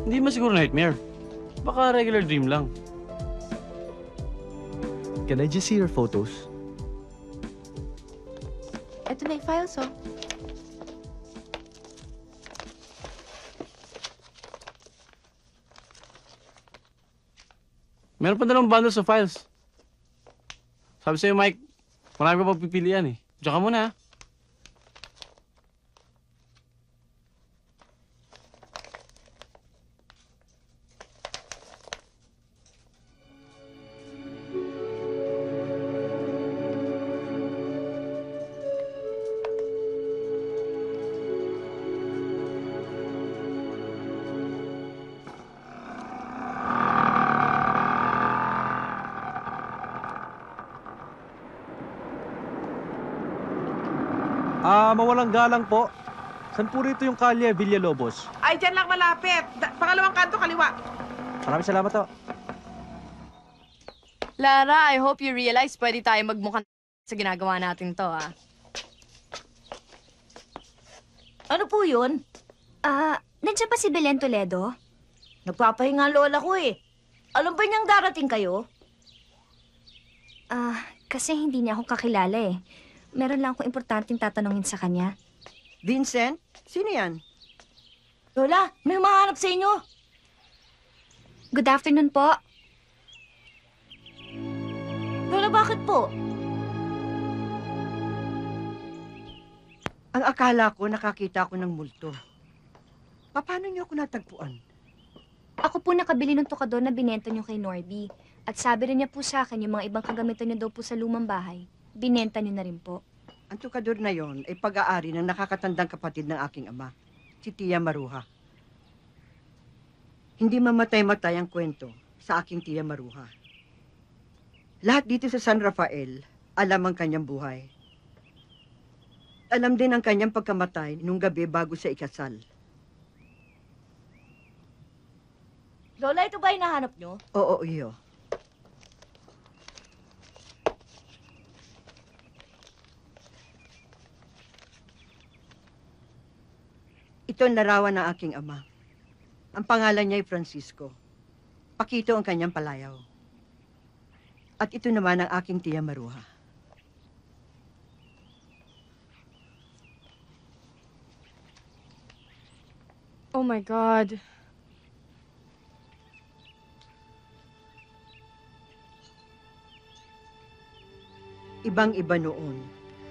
Hindi man siguro nightmare. Baka regular dream lang. Can I just see your photos? Ito na yung files, oh. Meron pa dalawang bundles of files. Sabi sa'yo, Mike, marami pa pagpipilian eh. Diyan ka muna, ha? Mawalang galang po. Saan po rito yung kalye Villalobos? Ay, dyan lang malapit. Pangalawang kanto, kaliwa. Maraming salamat to. Lara, I hope you realize pwede tayo magmukhang sa ginagawa natin to, ah. Ano po yun? Nandiyan pa si Belen Toledo? Nagpapahinga ang lola ko eh. Alam ba niyang darating kayo? Kasi hindi niya ako kakilala eh. Meron lang akong importanteng tatanungin sa kanya. Vincent? Sino yan? Lola, may mahanap sa inyo. Good afternoon po. Lola, bakit po? Ang akala ko, nakakita ko ng multo. Paano niyo ako natagpuan? Ako po nakabili ng tukador na binenta niyo kay Norby. At sabi rin niya po sa akin yung mga ibang kagamitan niyo daw po sa lumang bahay. Binenta niyo na rin po. Ang tukador na yon ay pag-aari ng nakakatandang kapatid ng aking ama, si Tia Maruha. Hindi mamatay-matay ang kwento sa aking Tia Maruha. Lahat dito sa San Rafael, alam ang kanyang buhay. Alam din ang kanyang pagkamatay nung gabi bago siya ikasal. Lola, ito ba hinahanap niyo? Oo, iyo. Ito ang larawan ng aking ama. Ang pangalan niya ay Francisco. Pakito ang kanyang palayaw. At ito naman ang aking Tia Maruha. Oh my God. Ibang-iba noon.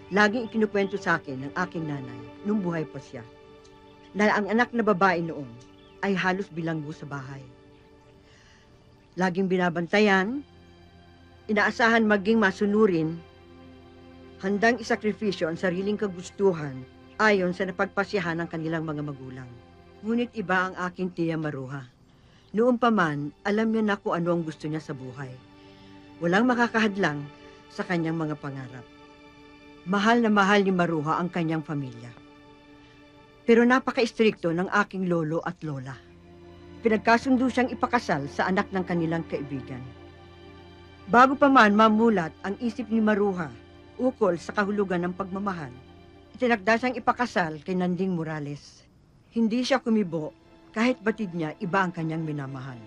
Laging ikinukwento sa akin ng aking nanay nung buhay pa siya. Na ang anak na babae noon ay halos bilanggo sa bahay. Laging binabantayan, inaasahan maging masunurin, handang isakripisyo ang sariling kagustuhan ayon sa napagpasyahan ng kanilang mga magulang. Ngunit iba ang aking Tia Maruha. Noon pa man, alam niya na kung ano ang gusto niya sa buhay. Walang makakahadlang sa kanyang mga pangarap. Mahal na mahal ni Maruha ang kanyang pamilya. Pero napaka-istrikto ng aking lolo at lola. Pinagkasundo siyang ipakasal sa anak ng kanilang kaibigan. Bago pa man mamulat ang isip ni Maruha ukol sa kahulugan ng pagmamahal, itinakda siyang ipakasal kay Nanding Morales. Hindi siya kumibo kahit batid niya iba ang kanyang minamahal.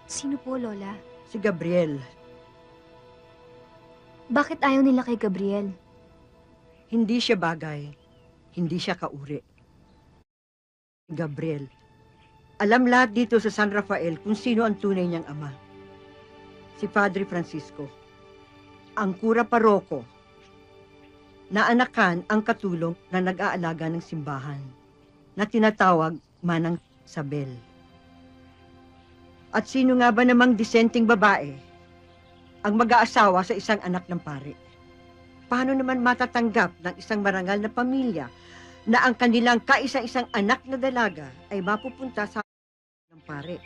Sino po, Lola? Si Gabriel. Bakit ayaw nila kay Gabriel? Hindi siya bagay. Hindi siya kauri. Gabriel. Alam lahat dito sa San Rafael kung sino ang tunay niyang ama. Si Padre Francisco. Ang kura paroko. Naanakan ang katulong na nag-aalaga ng simbahan na tinatawag Manang Sabel. At sino nga ba namang disenteng babae ang mag-aasawa sa isang anak ng pare? Paano naman matatanggap ng isang marangal na pamilya na ang kanilang kaisa-isang anak na dalaga ay mapupunta sa ng pare?